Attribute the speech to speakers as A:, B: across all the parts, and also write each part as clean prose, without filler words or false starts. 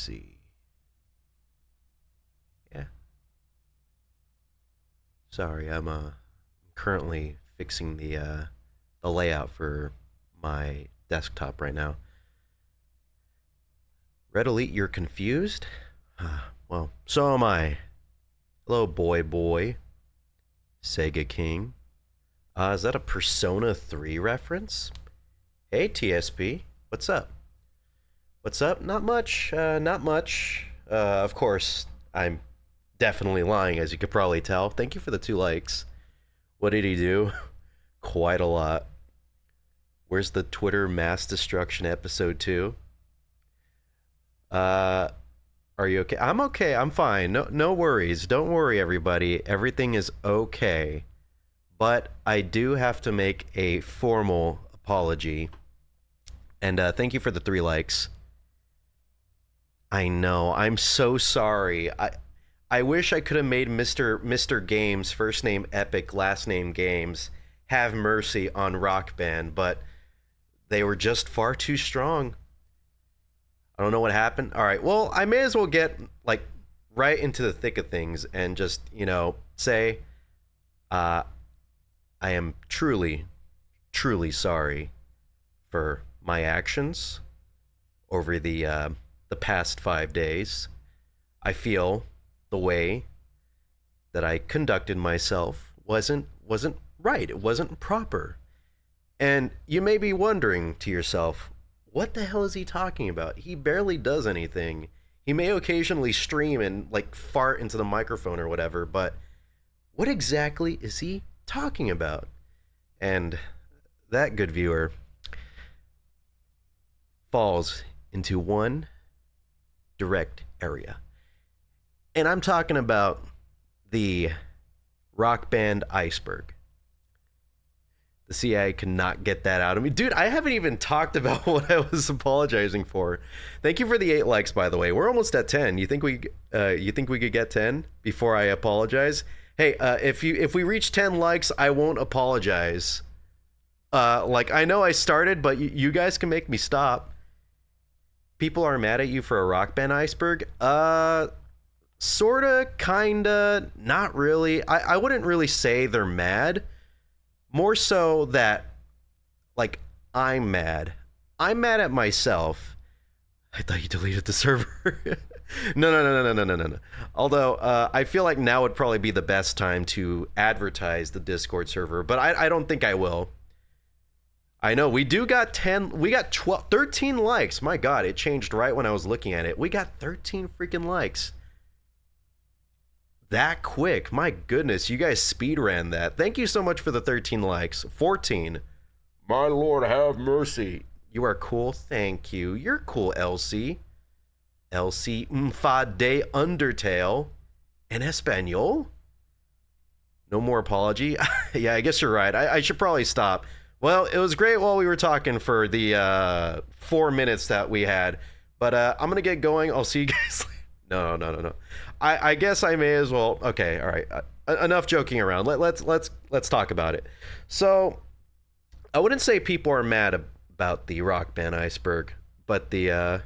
A: see. Yeah. Sorry, I'm currently fixing the layout for my desktop right now. Red Elite, you're confused? Well, so am I. Hello, boy. Sega King. Is that a Persona 3 reference? Hey, TSP. What's up? What's up? Not much. Not much. Of course, I'm definitely lying, as you could probably tell. Thank you for the 2 likes. What did he do? Quite a lot. Where's the Twitter mass destruction episode 2? Are you okay? I'm okay. I'm fine. No worries. Don't worry, everybody. Everything is okay. But I do have to make a formal apology. And thank you for the 3 likes. I know. I'm so sorry. I wish I could have made Mr. Games, first name Epic, last name Games, have mercy on Rock Band, but they were just far too strong. I don't know what happened. All right, well, I may as well get like right into the thick of things and just, say I am truly sorry for my actions over the past 5 days. I feel the way that I conducted myself wasn't right. It wasn't proper. And you may be wondering to yourself, what the hell is he talking about? He barely does anything. He may occasionally stream and like fart into the microphone or whatever, but what exactly is he talking about? And that, good viewer, falls into one direct area. And I'm talking about the Rock Band Iceberg. The CIA cannot get that out of me. Dude, I haven't even talked about what I was apologizing for. Thank you for the 8 likes, by the way. We're almost at 10. You think we could get 10 before I apologize? Hey, if we reach 10 likes, I won't apologize. I know I started, but you guys can make me stop. People are mad at you for a Rock Band Iceberg? Sorta, kinda, not really. I wouldn't really say they're mad. More so that, like, I'm mad. I'm mad at myself. I thought you deleted the server. No. Although, I feel like now would probably be the best time to advertise the Discord server, but I don't think I will. I know, we got 13 likes. My God, it changed right when I was looking at it. We got 13 freaking likes. That quick. My goodness, you guys speed ran that. Thank you so much for the 13 likes. 14. My Lord, have mercy. You are cool. Thank you. You're cool, Elsie. Elsie Mfa de Undertale. En Espanol? No more apology? Yeah, I guess you're right. I should probably stop. Well, it was great while we were talking for the 4 minutes that we had. But I'm going to get going. I'll see you guys later. No. I guess I may as well. Okay, all right. Enough joking around. Let's talk about it. So, I wouldn't say people are mad about the Rock Band Iceberg, but the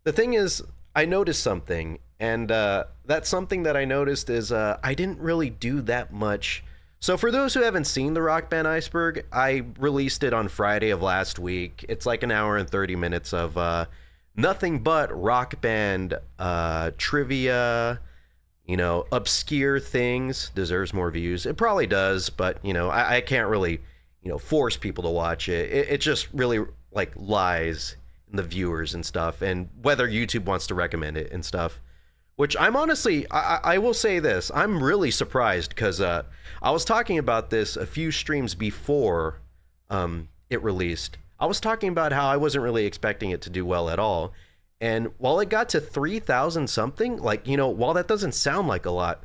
A: thing is, I noticed something, and that something that I noticed is I didn't really do that much. So for those who haven't seen the Rock Band Iceberg, I released it on Friday of last week. It's like an hour and 30 minutes of nothing but Rock Band trivia, obscure things. Deserves more views. It probably does, but, I can't really, force people to watch it. It just really, lies in the viewers and stuff, and whether YouTube wants to recommend it and stuff. Which I'm honestly, I will say this, I'm really surprised, because I was talking about this a few streams before it released. I was talking about how I wasn't really expecting it to do well at all. And while it got to 3,000 something, while that doesn't sound like a lot,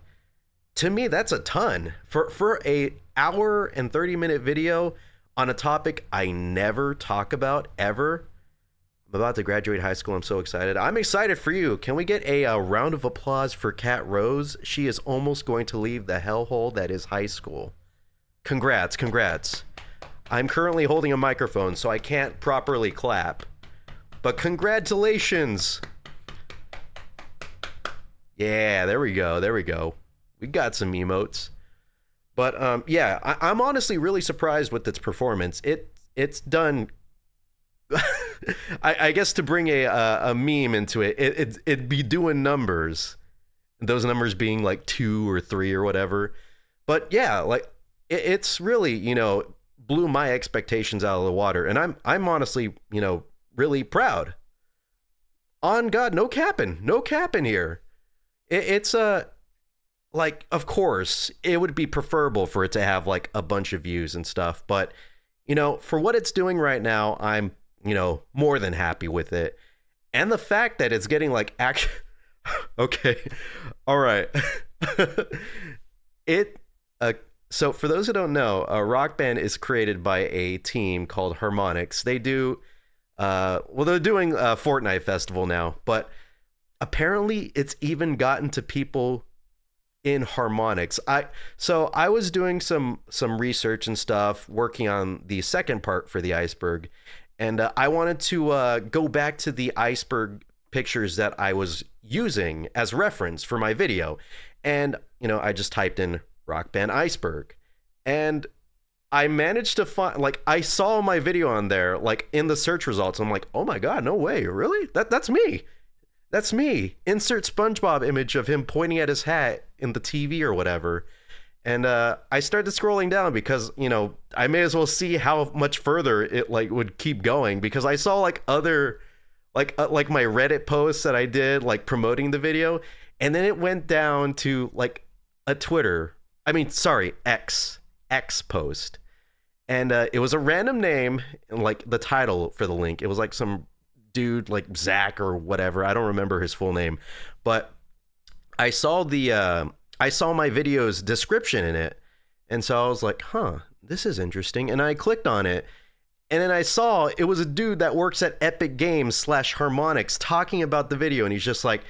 A: to me, that's a ton. For a hour and 30-minute video on a topic I never talk about, ever, I'm about to graduate high school. I'm so excited. I'm excited for you. Can we get a round of applause for Kat Rose? She is almost going to leave the hellhole that is high school. Congrats, congrats. I'm currently holding a microphone, so I can't properly clap. But congratulations. Yeah, there we go. There we go. We got some emotes. But yeah, I'm honestly really surprised with its performance. It's done. I guess to bring a meme into it'd be doing numbers. Those numbers being like 2 or 3 or whatever. But yeah, like it's really, blew my expectations out of the water, and I'm honestly, really proud. On God, no capping here. It's like, of course, it would be preferable for it to have like a bunch of views and stuff, but for what it's doing right now, I'm more than happy with it, and the fact that it's getting like action. Okay, all right. So for those who don't know, Rock Band is created by a team called Harmonix. They do, they're doing a Fortnite festival now, but apparently it's even gotten to people in Harmonix. I was doing some research and stuff, working on the second part for the Iceberg, and I wanted to go back to the Iceberg pictures that I was using as reference for my video, and I just typed in Rock Band Iceberg, and I managed to find, like, I saw my video on there, like, in the search results. I'm like, oh my God, no way, really? That's me. That's me. Insert SpongeBob image of him pointing at his hat in the TV or whatever. And I started scrolling down because, I may as well see how much further it like would keep going, because I saw like other, like my Reddit posts that I did, like promoting the video. And then it went down to like a X post. And it was a random name, and like the title for the link, it was like some dude like Zach or whatever. I don't remember his full name, but I saw my video's description in it, and so I was like, this is interesting, and I clicked on it, and then I saw it was a dude that works at Epic Games / Harmonix talking about the video, and he's just like,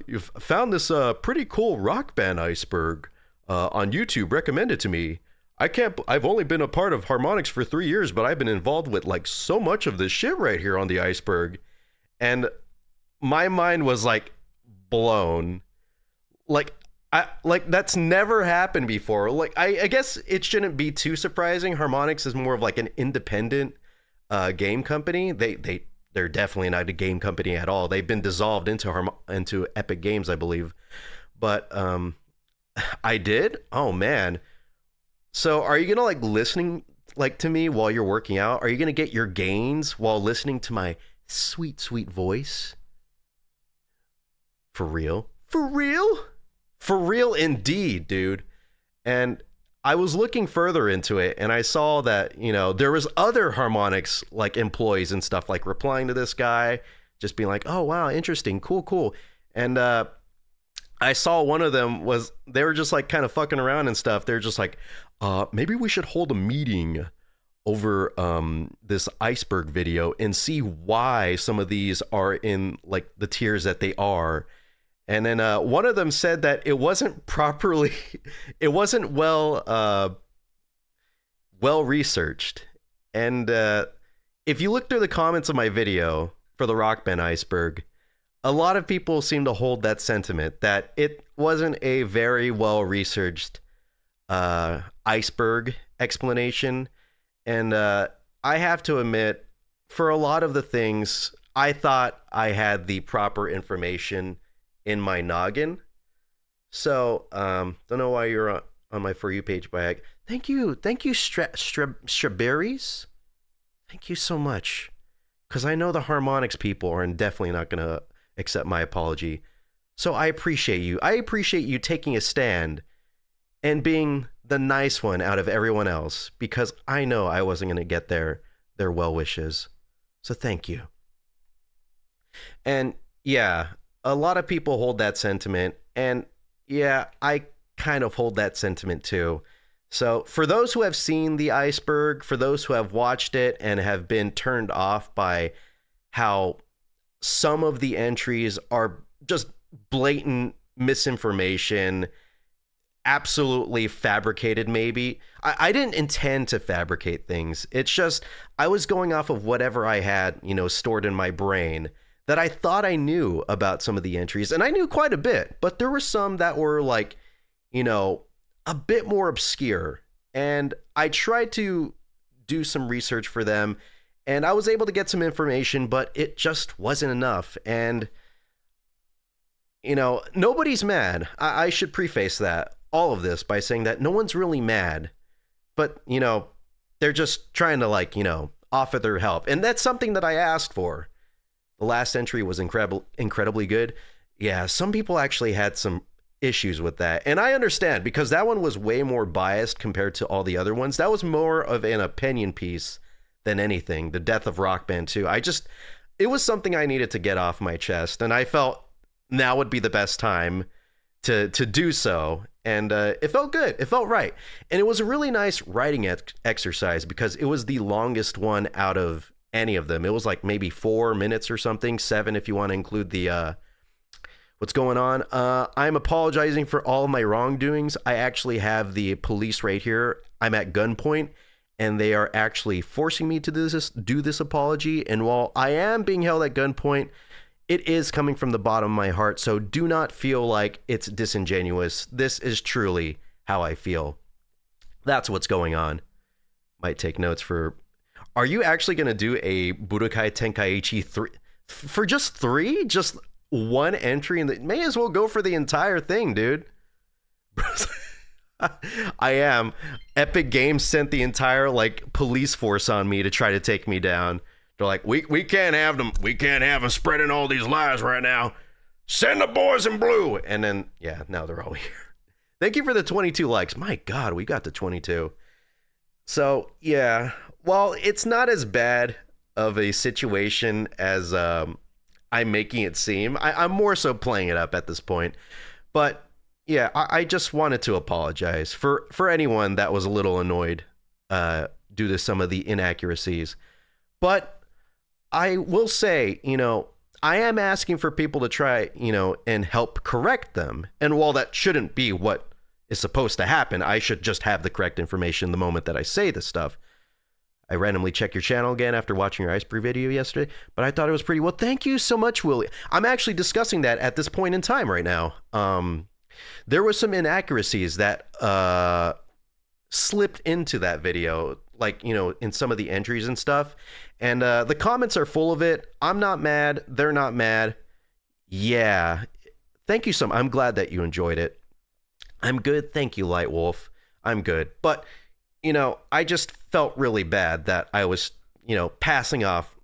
A: you've found this pretty cool Rock Band Iceberg on YouTube, recommended to me. I've only been a part of Harmonix for 3 years, but I've been involved with like so much of this shit right here on the Iceberg. And my mind was like blown. Like that's never happened before. Like I guess it shouldn't be too surprising. Harmonix is more of like an independent game company. They're definitely not a game company at all. They've been dissolved into Epic Games, I believe. But I did? Oh man. So are you gonna like listening like to me while you're working out? Are you gonna get your gains while listening to my sweet, sweet voice? For real? For real? For real indeed, dude. And I was looking further into it, and I saw that, there was other Harmonix like employees and stuff like replying to this guy, just being like, oh wow, interesting, cool. And I saw one of them they were just like kind of fucking around and stuff. They're just like, maybe we should hold a meeting over this Iceberg video and see why some of these are in like the tiers that they are. And then one of them said that it wasn't well researched. And if you look through the comments of my video for the Rock Band Iceberg, a lot of people seem to hold that sentiment that it wasn't a very well researched iceberg explanation. And I have to admit, for a lot of the things, I thought I had the proper information in my noggin. So don't know why you're on my For You page by thank you Strawberries. Thank you so much, because I know the Harmonix people are definitely not gonna accept my apology. So I appreciate you taking a stand and being the nice one out of everyone else, because I know I wasn't gonna get their well wishes. So thank you. And yeah, a lot of people hold that sentiment, and yeah, I kind of hold that sentiment too. So for those who have seen the Iceberg, for those who have watched it and have been turned off by how some of the entries are just blatant misinformation, absolutely fabricated. Maybe I didn't intend to fabricate things. It's just I was going off of whatever I had, stored in my brain that I thought I knew about some of the entries, and I knew quite a bit, but there were some that were like, a bit more obscure, and I tried to do some research for them, and I was able to get some information, but it just wasn't enough. And nobody's mad. I should preface all of this by saying that no one's really mad, but they're just trying to offer their help, and that's something that I asked for. The last entry was incredibly good. Yeah, some people actually had some issues with that, and I understand, because that one was way more biased compared to all the other ones. That was more of an opinion piece than anything. The death of Rock Band 2. It was something I needed to get off my chest, and I felt now would be the best time to do so. And it felt good. It felt right. And it was a really nice writing exercise, because it was the longest one out of any of them. It was like maybe 4 minutes or something, 7 if you want to include the what's going on. I'm apologizing for all of my wrongdoings. I actually have the police right here. I'm at gunpoint, and they are actually forcing me to do this apology. And while I am being held at gunpoint, it is coming from the bottom of my heart, so do not feel like it's disingenuous. This is truly how I feel. That's what's going on. Might take notes for... Are you actually going to do a Budokai Tenkaichi 3? For just 3? Just one entry? May as well go for the entire thing, dude. I am. Epic Games sent the entire, police force on me to try to take me down. They're like, we can't have them. We can't have them spreading all these lies right now. Send the boys in blue. And then, yeah, now they're all here. Thank you for the 22 likes. My God, we got to 22. So, yeah, while it's not as bad of a situation as I'm making it seem, I'm more so playing it up at this point. But, yeah, I just wanted to apologize for anyone that was a little annoyed due to some of the inaccuracies. But I will say, I am asking for people to try, and help correct them. And while that shouldn't be what is supposed to happen, I should just have the correct information the moment that I say this stuff. I randomly checked your channel again after watching your Iceberg video yesterday, but I thought it was pretty well. Thank you so much, Willie. I'm actually discussing that at this point in time right now. There was some inaccuracies that slipped into that video, in some of the entries and stuff. And the comments are full of it. I'm not mad. They're not mad. Yeah. Thank you so much. I'm glad that you enjoyed it. I'm good. Thank you, Light Wolf. I'm good. But, I just felt really bad that I was, passing off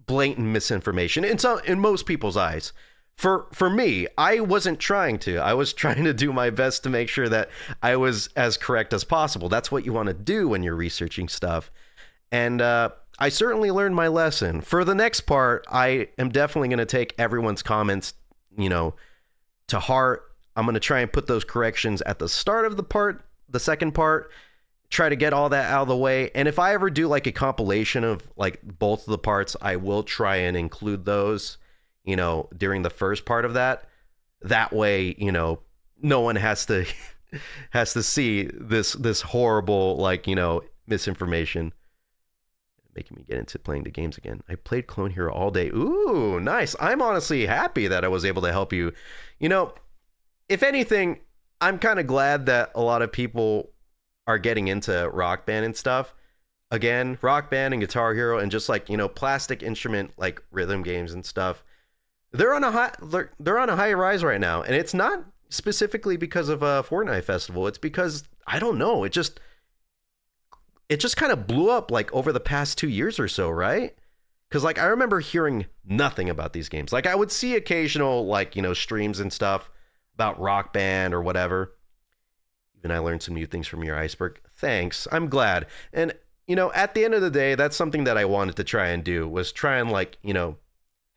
A: blatant misinformation in most people's eyes. For me, I wasn't trying to. I was trying to do my best to make sure that I was as correct as possible. That's what you want to do when you're researching stuff. And I certainly learned my lesson. For the next part, I am definitely going to take everyone's comments, to heart. I'm going to try and put those corrections at the start of the second part, try to get all that out of the way. And if I ever do a compilation of both of the parts, I will try and include those, during the first part of that. That way, no one has to see this horrible, misinformation. Making me get into playing the games again. I played Clone Hero all day. Ooh, nice. I'm honestly happy that I was able to help you. If anything, I'm kind of glad that a lot of people are getting into Rock Band and stuff. Again, Rock Band and Guitar Hero and just plastic instrument rhythm games and stuff. They're on a high rise right now, and it's not specifically because of a Fortnite festival. It's because I don't know. It just kind of blew up over the past 2 years or so, right? Because I remember hearing nothing about these games. I would see occasional streams and stuff about Rock Band or whatever. Even I learned some new things from your Iceberg. Thanks. I'm glad. And at the end of the day, that's something that I wanted to try and do, was try and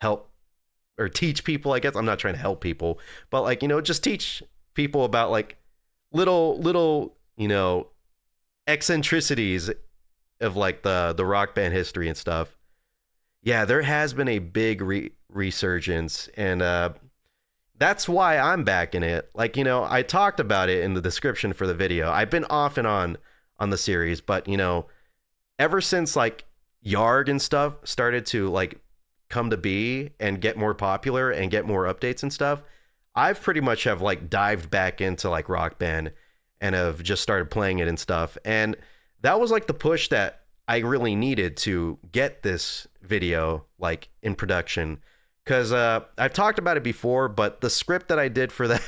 A: help or teach people. I guess I'm not trying to help people, but just teach people about little eccentricities of the Rock Band history and stuff. Yeah, there has been a big resurgence, and that's why I'm back in it. Like, I talked about it in the description for the video. I've been off and on the series, but ever since like Yarg and stuff started to like come to be and get more popular and get more updates and stuff, I've pretty much have like dived back into like Rock Band and have just started playing it and stuff. And that was like the push that I really needed to get this video like in production, because I've talked about it before, but the script that I did for that,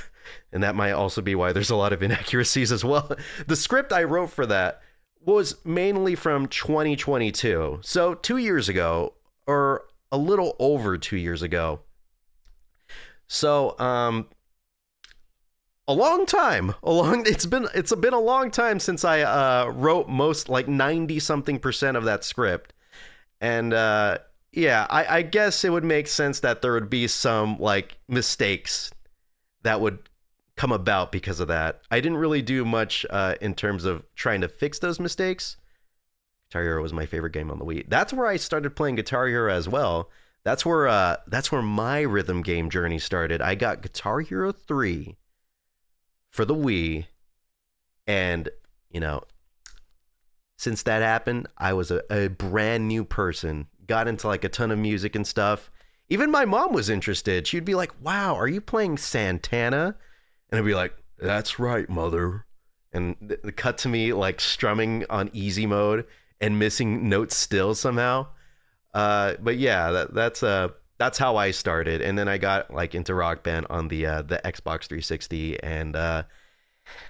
A: and that might also be why there's a lot of inaccuracies as well. The script I wrote for that was mainly from 2022. So 2 years ago, or a little over 2 years ago. So a long time, it's been a long time since I wrote most like 90-something% of that script. And yeah, I guess it would make sense that there would be some like mistakes that would come about because of that. I didn't really do much in terms of trying to fix those mistakes. Guitar Hero was my favorite game on the Wii. That's where I started playing Guitar Hero as well. That's where my rhythm game journey started. I got Guitar Hero 3 for the Wii, and since that happened, I was a brand new person. Got into like a ton of music and stuff. Even my mom was interested. She'd be like, "Wow, are you playing Santana?" And I'd be like, "That's right, mother." And the cut to me like strumming on easy mode and missing notes still somehow. But yeah, that's how I started. And then I got like into Rock Band on the Xbox 360, and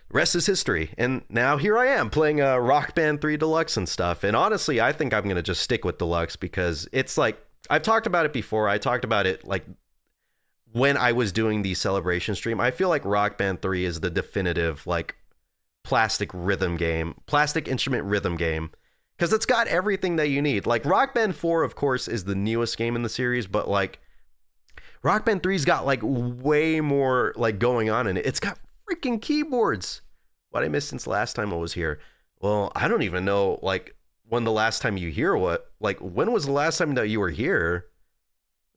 A: rest is history. And now here I am playing Rock Band 3 Deluxe and stuff. And honestly, I think I'm going to just stick with Deluxe, because it's like, I've talked about it before. I talked about it like when I was doing the celebration stream. I feel like Rock Band 3 is the definitive like plastic instrument rhythm game, because it's got everything that you need. Like Rock Band 4, of course, is the newest game in the series, but like Rock Band 3's got like way more like going on in it. It's got freaking keyboards. What I missed since last time I was here? Well, I don't even know like when the last time you hear when was the last time that you were here?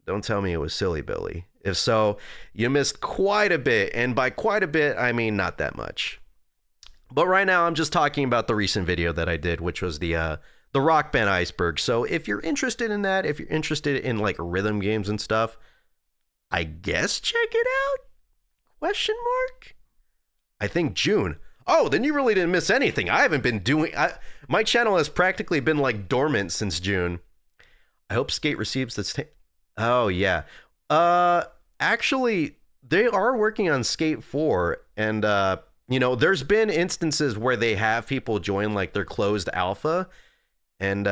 A: Don't tell me it was Silly Billy. If so, you missed quite a bit, and by quite a bit I mean not that much. But right now I'm just talking about the recent video that I did, which was the Rock Band Iceberg. So if you're interested in that, if you're interested in like rhythm games and stuff, I guess check it out? Question mark? I think June. Oh, then you really didn't miss anything. I haven't been doing... my channel has practically been like dormant since June. I hope Skate receives this... Oh, yeah. Actually, they are working on Skate 4, and there's been instances where they have people join like their closed alpha, and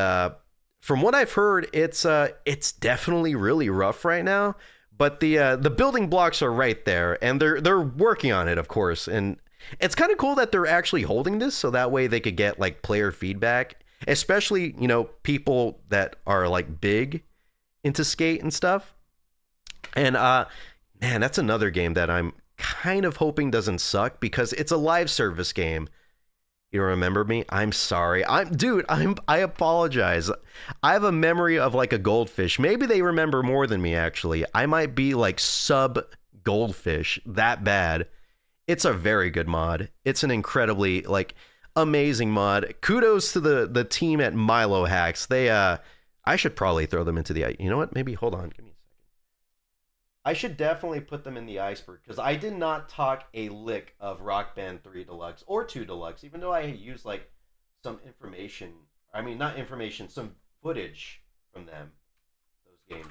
A: from what I've heard, it's definitely really rough right now. But the building blocks are right there, and they're working on it, of course. And it's kind of cool that they're actually holding this, so that way they could get like player feedback, especially people that are like big into Skate and stuff. And man, that's another game that I'm kind of hoping doesn't suck, because it's a live service game. You remember me? I'm sorry. I apologize. I have a memory of like a goldfish. Maybe they remember more than me, actually. I might be like sub goldfish, that bad. It's a very good mod. It's an incredibly like amazing mod. Kudos to the team at Milo Hacks. They I should probably throw them into the... You know what? Maybe hold on. Give me a second. I should definitely put them in the iceberg, because I did not talk a lick of Rock Band 3 Deluxe or 2 Deluxe, even though I used like some information. I mean, not information, some footage from them, those games.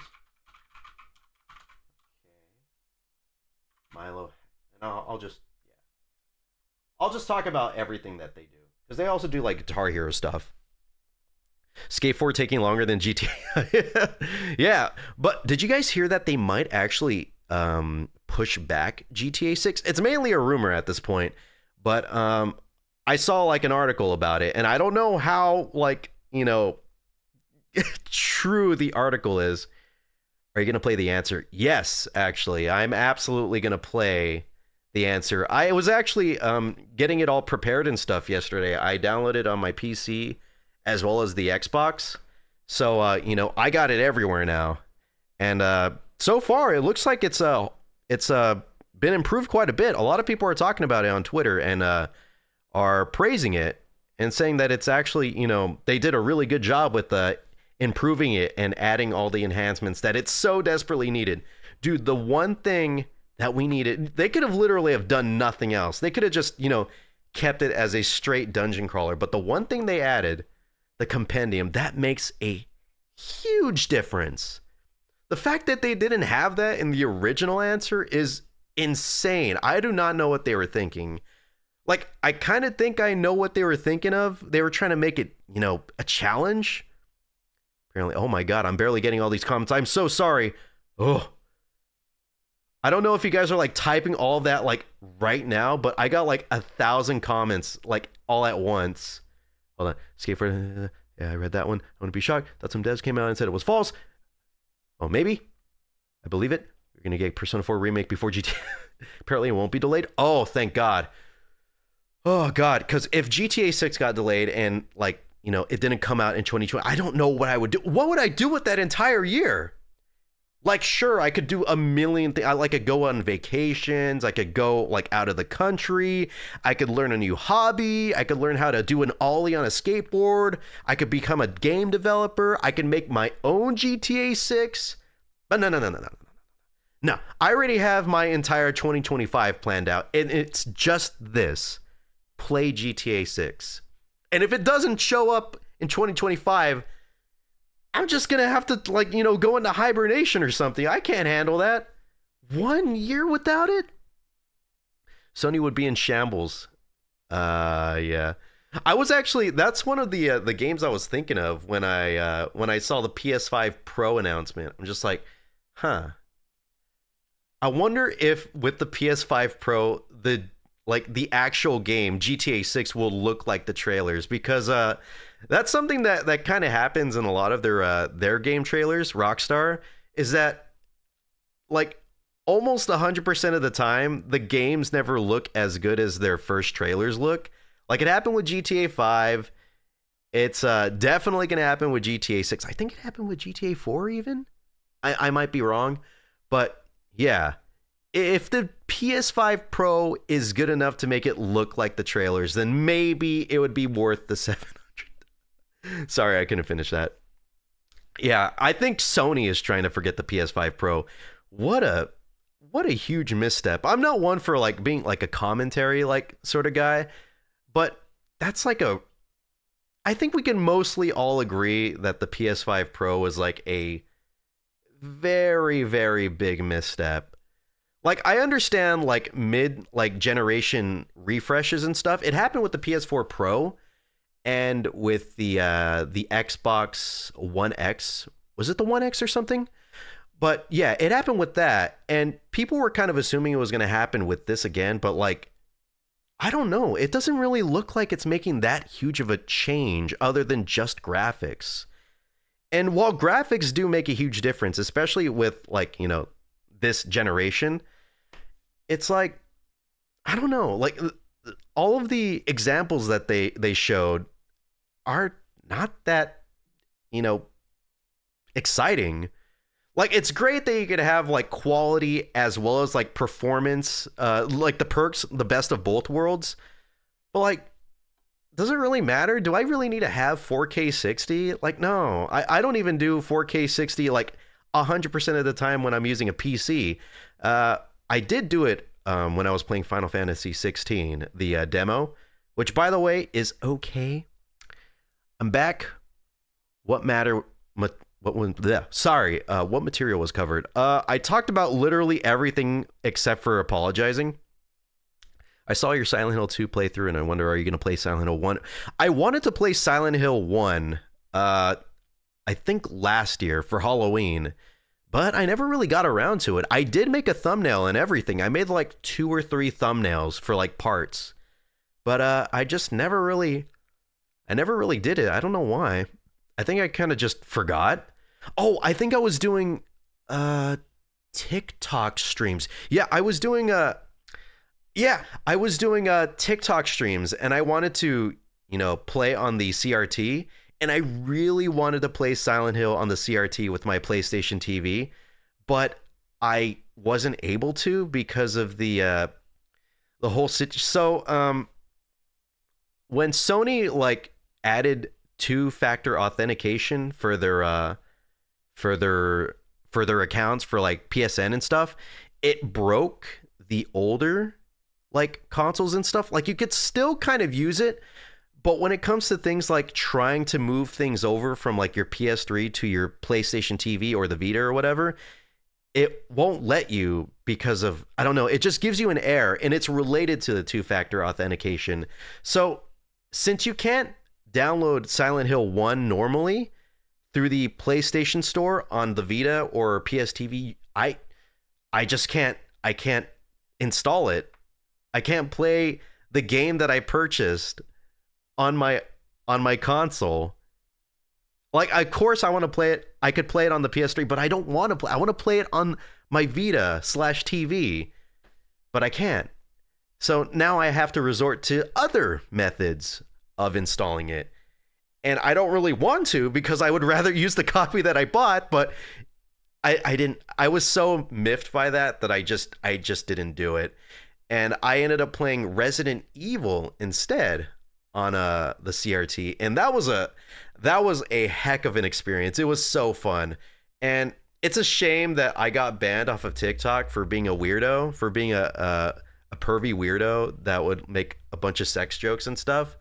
A: Okay. Milo, and I'll just talk about everything that they do, because they also do like Guitar Hero stuff. Skate 4 taking longer than GTA. Yeah, but did you guys hear that they might actually push back GTA 6? It's mainly a rumor at this point, but I saw like an article about it, and I don't know how like true the article is. Are you gonna play the answer? Yes, actually, I'm absolutely gonna play the answer. I was actually getting it all prepared and stuff yesterday. I downloaded it on my PC as well as the Xbox. So I got it everywhere now, and so far it looks like it's been improved quite a bit. A lot of people are talking about it on Twitter and are praising it and saying that it's actually, they did a really good job with improving it and adding all the enhancements that it so desperately needed. Dude, the one thing that we needed, they could have literally have done nothing else. They could have just, kept it as a straight dungeon crawler. But the one thing they added, the compendium, that makes a huge difference. The fact that they didn't have that in the original answer is insane. I do not know what they were thinking. Like, I kind of think I know what they were thinking of. They were trying to make it, a challenge. Apparently, oh my God, I'm barely getting all these comments. I'm so sorry. Oh, I don't know if you guys are like typing all of that like right now, but I got like 1,000 comments like all at once. Hold on. Escape for, yeah, I read that one. I want to be shocked that some devs came out and said it was false. Oh, maybe. I believe it. You're going to get Persona 4 remake before GTA. Apparently it won't be delayed. Oh, thank God. Oh, God. Because if GTA 6 got delayed and like, it didn't come out in 2020, I don't know what I would do. What would I do with that entire year? Like, sure, I could do a million things. I could go on vacations. I could go like out of the country. I could learn a new hobby. I could learn how to do an ollie on a skateboard. I could become a game developer. I could make my own GTA 6. But no. No, I already have my entire 2025 planned out. And it's just this. Play GTA 6. And if it doesn't show up in 2025, I'm just going to have to, go into hibernation or something. I can't handle that. 1 year without it? Sony would be in shambles. Yeah. That's one of the games I was thinking of when I saw the PS5 Pro announcement. I'm just like, huh. I wonder if with the PS5 Pro, the actual game, GTA 6, will look like the trailers, because that's something that kind of happens in a lot of their game trailers. Rockstar is that like almost 100% of the time the games never look as good as their first trailers look. Like it happened with GTA 5. It's definitely going to happen with GTA 6. I think it happened with GTA 4 even. I might be wrong, but yeah. If the PS5 Pro is good enough to make it look like the trailers, then maybe it would be worth the 700. Sorry, I couldn't finish that. Yeah, I think Sony is trying to forget the PS5 Pro. What a huge misstep. I'm not one for like being like a commentary like sort of guy, but that's like I think we can mostly all agree that the PS5 Pro was like a very, very big misstep. Like, I understand like generation refreshes and stuff. It happened with the PS4 Pro and with the Xbox One X. Was it the One X or something? But yeah, it happened with that, and people were kind of assuming it was going to happen with this again, but like, I don't know. It doesn't really look like it's making that huge of a change other than just graphics. And while graphics do make a huge difference, especially with like, this generation, it's like, I don't know, like all of the examples that they showed are not that, exciting. Like, it's great that you could have like quality as well as like performance, like the perks, the best of both worlds. But like, does it really matter? Do I really need to have 4K 60? Like, no, I don't even do 4K 60 like 100% of the time when I'm using a PC. I did do it when I was playing Final Fantasy 16, the demo, which by the way is okay. I'm back. What material was covered? I talked about literally everything except for apologizing. I saw your Silent Hill 2 playthrough, and I wonder, are you going to play Silent Hill 1? I wanted to play Silent Hill 1, I think last year for Halloween, but I never really got around to it. I did make a thumbnail and everything. I made like 2 or 3 thumbnails for like parts, but I just never really did it. I don't know why. I think I kind of just forgot. Oh, I think I was doing TikTok streams. Yeah, I was doing TikTok streams, and I wanted to, play on the CRT. and I really wanted to play Silent Hill on the CRT with my PlayStation TV, but I wasn't able to because of the whole situation. So when Sony like added two-factor authentication for their for their accounts for like PSN and stuff, it broke the older like consoles and stuff. Like you could still kind of use it, but when it comes to things like trying to move things over from like your PS3 to your PlayStation TV or the Vita or whatever, it won't let you because of, I don't know, it just gives you an error, and it's related to the two-factor authentication. So since you can't download Silent Hill 1 normally through the PlayStation Store on the Vita or PS TV, I just can't, I can't install it. I can't play the game that I purchased on my console. Like, of course I want to play it. I could play it on the PS3, but I don't want to play. I want to play it on my Vita/TV, but I can't. So now I have to resort to other methods of installing it. And I don't really want to, because I would rather use the copy that I bought, but I didn't. I was so miffed by that I just didn't do it. And I ended up playing Resident Evil instead on the CRT, and that was a heck of an experience. It was so fun. And it's a shame that I got banned off of TikTok for being a weirdo, for being a pervy weirdo that would make a bunch of sex jokes and stuff,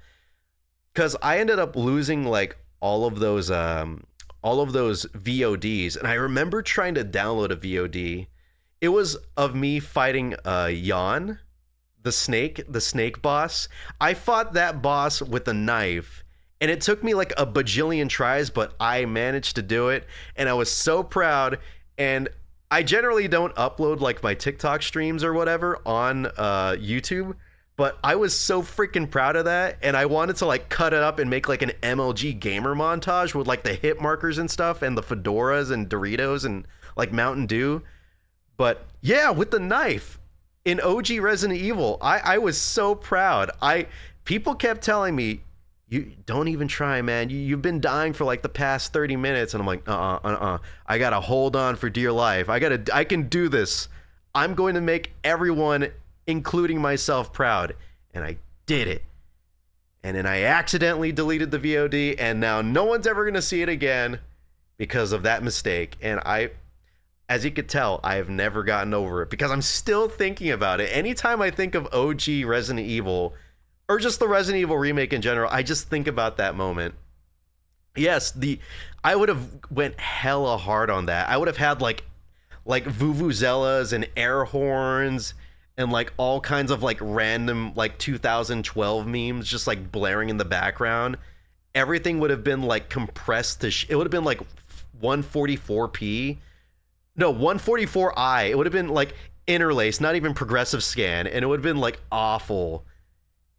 A: because I ended up losing like all of those VODs. And I remember trying to download a VOD. It was of me fighting Jan, the snake boss. I fought that boss with a knife, and it took me like a bajillion tries, but I managed to do it, and I was so proud. And I generally don't upload like my TikTok streams or whatever on YouTube, but I was so freaking proud of that, and I wanted to like cut it up and make like an MLG gamer montage with like the hit markers and stuff, and the fedoras and Doritos and like Mountain Dew. But yeah, with the knife in OG Resident Evil, I was so proud. People kept telling me, "You don't even try, man. You've been dying for like the past 30 minutes." And I'm like, I gotta hold on for dear life. I can do this. I'm going to make everyone, including myself, proud. And I did it. And then I accidentally deleted the VOD, and now no one's ever gonna see it again because of that mistake. And as you could tell, I have never gotten over it, because I'm still thinking about it. Anytime I think of OG Resident Evil, or just the Resident Evil remake in general, I just think about that moment. Yes, I would have went hella hard on that. I would have had like vuvuzelas and air horns and like all kinds of like random like 2012 memes just like blaring in the background. Everything would have been like compressed to it would have been like 144p. No, 144i. It would have been like interlaced, not even progressive scan, and it would have been like awful.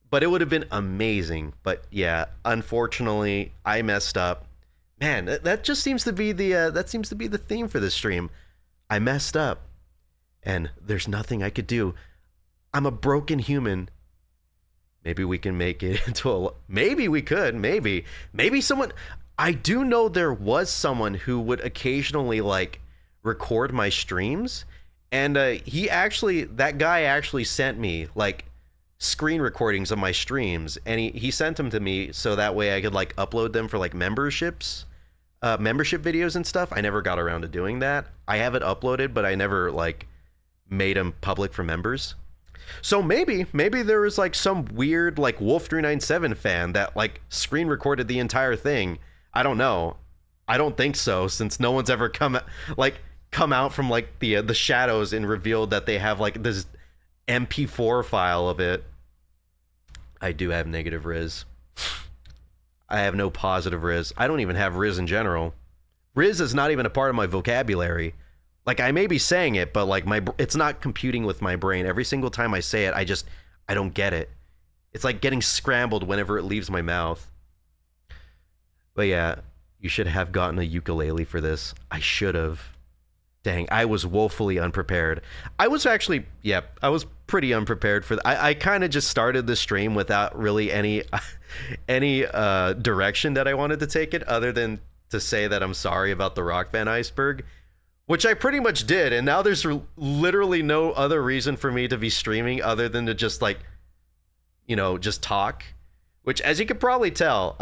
A: But it would have been amazing. But yeah, unfortunately, I messed up. Man, that just seems to be the theme for this stream. I messed up, and there's nothing I could do. I'm a broken human. Maybe we can make it into a. Maybe we could. Maybe someone. I do know there was someone who would occasionally like record my streams, and that guy actually sent me like screen recordings of my streams, and he sent them to me so that way I could like upload them for like membership videos and stuff. I never got around to doing that. I have it uploaded, but I never like made them public for members. So maybe there was like some weird like Wolf397 fan that like screen recorded the entire thing. I don't know. I don't think so, since no one's ever come out from like the shadows and revealed that they have like this MP4 file of it. I do have negative Riz. I have no positive Riz. I don't even have Riz in general. Riz is not even a part of my vocabulary. Like, I may be saying it, but like it's not computing with my brain. Every single time I say it, I don't get it. It's like getting scrambled whenever it leaves my mouth. But yeah, you should have gotten a ukulele for this. I should have. Dang, I was woefully unprepared. I was pretty unprepared for that. I kind of just started the stream without really any direction that I wanted to take it, other than to say that I'm sorry about the Rock Band Iceberg, which I pretty much did. And now there's literally no other reason for me to be streaming other than to just like, just talk, which, as you could probably tell,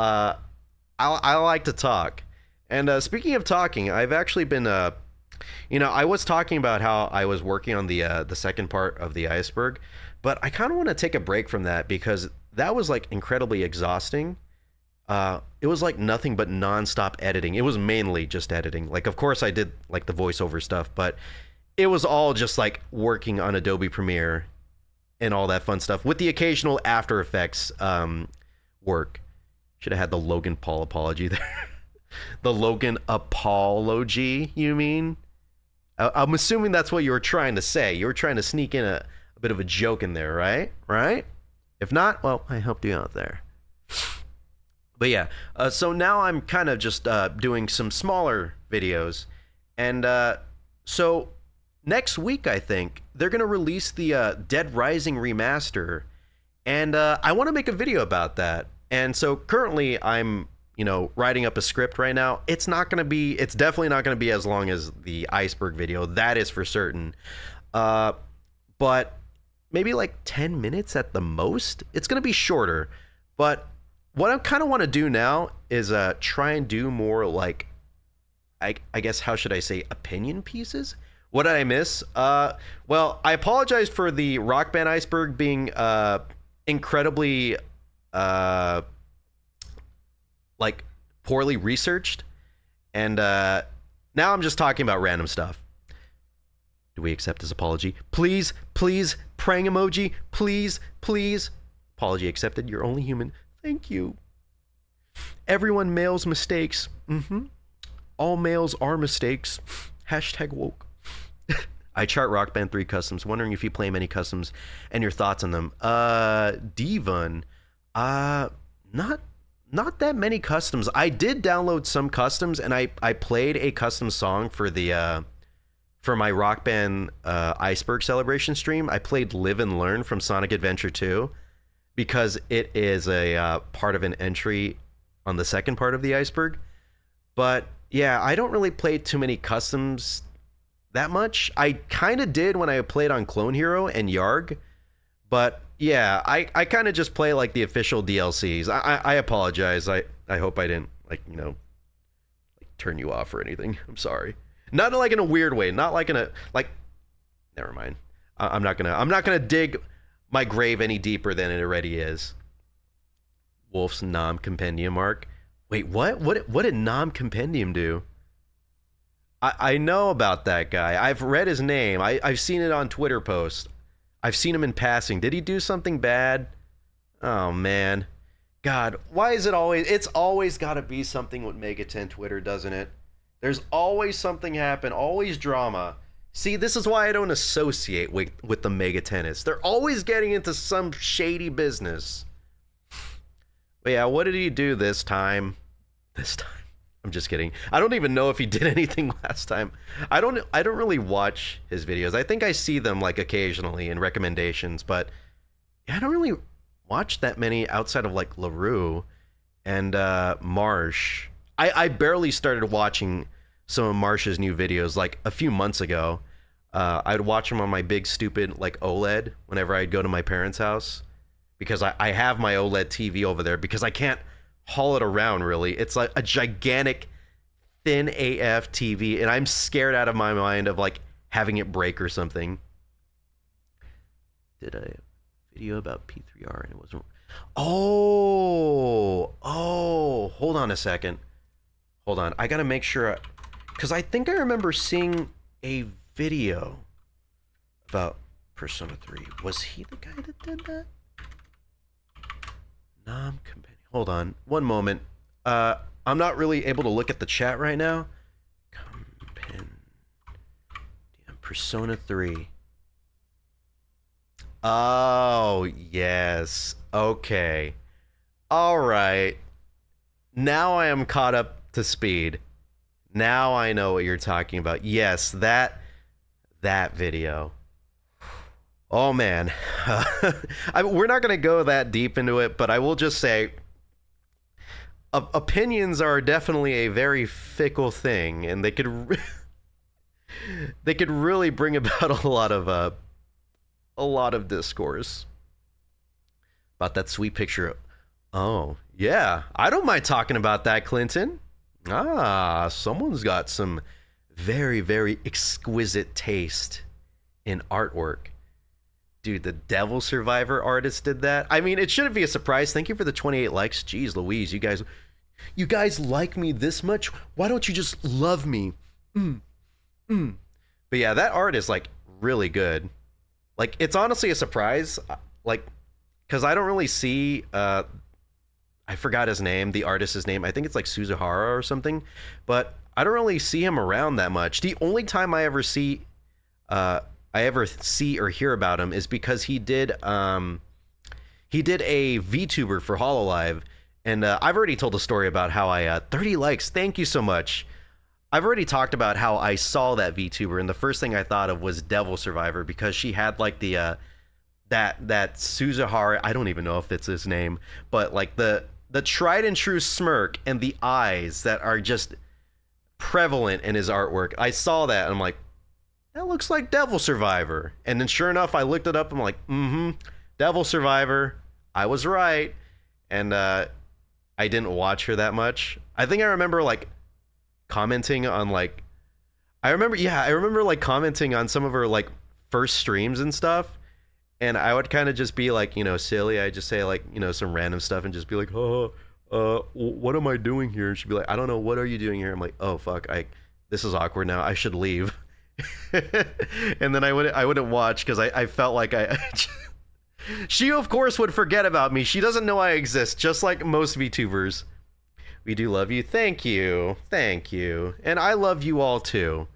A: I like to talk. And speaking of talking, I've actually been, I was talking about how I was working on the second part of the iceberg, but I kind of want to take a break from that because that was like incredibly exhausting. It was like nothing but nonstop editing. It was mainly just editing. Like, of course I did like the voiceover stuff, but it was all just like working on Adobe Premiere and all that fun stuff with the occasional After Effects work. Should have had the Logan Paul apology there. The Logan apology, you mean? I'm assuming that's what you were trying to say. You were trying to sneak in a bit of a joke in there, right? Right? If not, well, I helped you out there. But yeah, so now I'm kind of just doing some smaller videos. And so next week, I think, they're going to release the Dead Rising remaster. And I want to make a video about that. And so currently I'm, writing up a script right now. It's definitely not going to be as long as the Iceberg video. That is for certain. But maybe like 10 minutes at the most. It's going to be shorter. But what I kind of want to do now is try and do more like, I guess, how should I say, opinion pieces? What did I miss? Well, I apologize for the Rock Band Iceberg being incredibly like poorly researched, and now I'm just talking about random stuff. Do we accept his apology? Please, please, praying emoji, please, please. Apology accepted. You're only human. Thank you. Everyone males mistakes. All males are mistakes. Hashtag woke. I chart Rock Band 3 customs, wondering if you play many customs and your thoughts on them. Devon, not that many customs. I did download some customs, and I played a custom song for the for my Rock Band Iceberg celebration stream. I played Live and Learn from Sonic Adventure 2 because it is a part of an entry on the second part of the Iceberg. But yeah, I don't really play too many customs that much. I kind of did when I played on Clone Hero and Yarg, but yeah, I kind of just play like the official DLCs. I apologize. I hope I didn't like turn you off or anything. I'm sorry. Not like in a weird way. Not like in a like. Never mind. I'm not gonna dig my grave any deeper than it already is. Wolf's Nom Compendium arc. Wait, what? What did Nom Compendium do? I know about that guy. I've read his name. I've seen it on Twitter posts. I've seen him in passing. Did he do something bad? Oh, man. God, why is it always... It's always got to be something with Mega 10 Twitter, doesn't it? There's always something happen. Always drama. See, this is why I don't associate with the Mega Tennis. They're always getting into some shady business. But yeah, what did he do this time? I'm just kidding. I don't even know if he did anything last time. I don't really watch his videos. I think I see them like occasionally in recommendations, but I don't really watch that many outside of like LaRue and Marsh. I barely started watching some of Marsh's new videos like a few months ago. I'd watch them on my big stupid like OLED whenever I'd go to my parents' house because I have my OLED TV over there because I can't haul it around really. It's like a gigantic thin AF TV and I'm scared out of my mind of like having it break or something. Did a video about P3R and it wasn't... Oh, hold on a second. Hold on. I gotta make sure, because I think I remember seeing a video about Persona 3. Was he the guy that did that? Companion. Hold on. One moment. I'm not really able to look at the chat right now. Persona 3. Oh, yes. Okay. All right. Now I am caught up to speed. Now I know what you're talking about. Yes, that video. Oh man, we're not gonna go that deep into it, but I will just say, opinions are definitely a very fickle thing, and they could they could really bring about a lot of discourse about that sweet picture. Oh yeah, I don't mind talking about that, Clinton. Ah, someone's got some very, very exquisite taste in artwork. Dude, the Devil Survivor artist did that. I mean, it shouldn't be a surprise. Thank you for the 28 likes. Jeez Louise, you guys like me this much? Why don't you just love me? But yeah, that art is like really good. Like, it's honestly a surprise. Like, because I don't really see I forgot his name, the artist's name. I think it's like Suzuhara or something, but I don't really see him around that much. The only time I ever see or hear about him is because he did a VTuber for Hololive, and I've already told a story about how I 30 likes. Thank you so much. I've already talked about how I saw that VTuber, and the first thing I thought of was Devil Survivor, because she had like the that Suzuhara, I don't even know if it's his name, but like the tried and true smirk and the eyes that are just prevalent in his artwork. I saw that and I'm like, that looks like Devil Survivor. And then sure enough, I looked it up. I'm like, Devil Survivor. I was right. And I didn't watch her that much. I think I remember like commenting on like, I remember like commenting on some of her like first streams and stuff. And I would kind of just be like, you know, silly. I just say like, you know, some random stuff and just be like, what am I doing here? And she'd be like, I don't know. What are you doing here? I'm like, oh fuck, this is awkward now. I should leave. And then I wouldn't watch because I felt like she of course would forget about me. She doesn't know I exist, just like most VTubers. We do love you. Thank you. And I love you all too.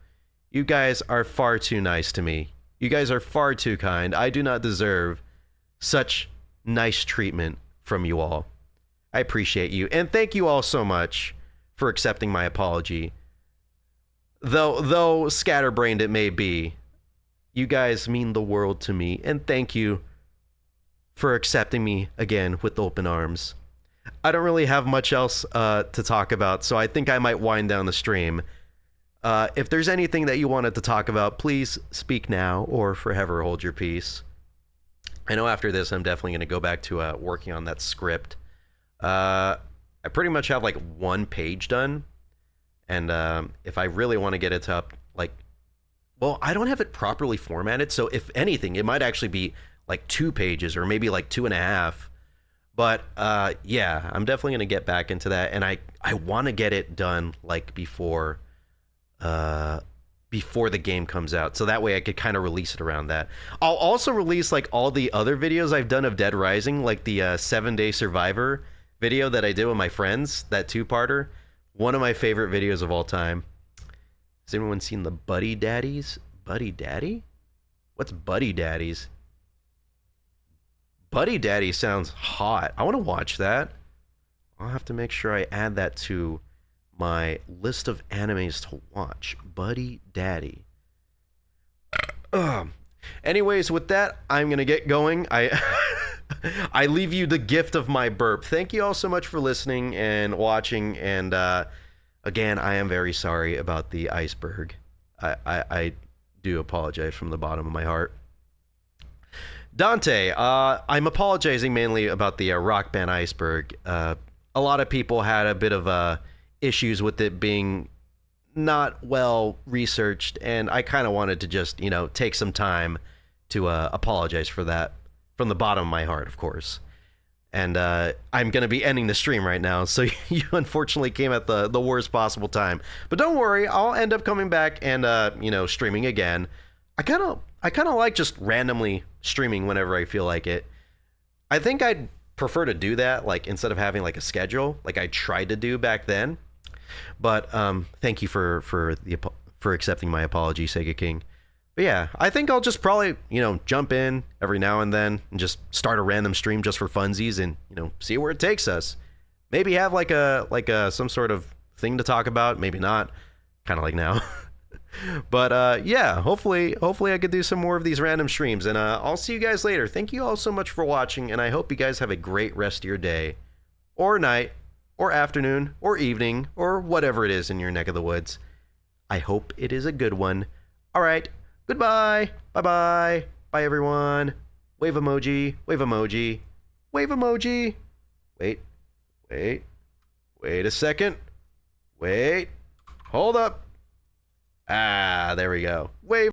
A: You guys are far too nice to me. You guys are far too kind. I do not deserve such nice treatment from you all. I appreciate you. And thank you all so much for accepting my apology. Though scatterbrained it may be, you guys mean the world to me. And thank you for accepting me again with open arms. I don't really have much else to talk about, so I think I might wind down the stream. If there's anything that you wanted to talk about, please speak now or forever hold your peace. I know after this, I'm definitely going to go back to working on that script. I pretty much have like one page done. And if I really want to get it up, like, well, I don't have it properly formatted. So if anything, it might actually be like 2 pages or maybe like 2.5. But yeah, I'm definitely going to get back into that. And I want to get it done like before the game comes out, so that way I could kind of release it around that. I'll also release like all the other videos I've done of Dead Rising, like the 7-day survivor video that I did with my friends, that 2-parter. One of my favorite videos of all time. Has anyone seen the Buddy Daddies? Buddy Daddy? What's Buddy Daddies? Buddy Daddy sounds hot. I want to watch that. I'll have to make sure I add that to my list of animes to watch. Buddy Daddy. Anyways, with that, I'm gonna get going. I leave you the gift of my burp. Thank you all so much for listening and watching. And again, I am very sorry about the iceberg. I do apologize from the bottom of my heart. Dante, I'm apologizing mainly about the Rock Band Iceberg. A lot of people had a bit of issues with it being not well researched, and I kind of wanted to just, you know, take some time to apologize for that from the bottom of my heart, of course. And I'm going to be ending the stream right now, so you unfortunately came at the worst possible time. But don't worry, I'll end up coming back and, you know, streaming again. I kind of like just randomly streaming whenever I feel like it. I think I'd prefer to do that, like, instead of having like a schedule, like I tried to do back then. But thank you for accepting my apology, Sega King. But yeah, I think I'll just probably, you know, jump in every now and then and just start a random stream just for funsies and, you know, see where it takes us. Maybe have like a some sort of thing to talk about, maybe not, kind of like now. But yeah, hopefully I could do some more of these random streams, and I'll see you guys later. Thank you all so much for watching, and I hope you guys have a great rest of your day, or night, or afternoon, or evening, or whatever it is in your neck of the woods. I hope it is a good one. All right, goodbye. Bye-bye. Bye, everyone. Wave emoji. Wave emoji. Wave emoji. Wait a second. Wait. Hold up. Ah, there we go. Wave.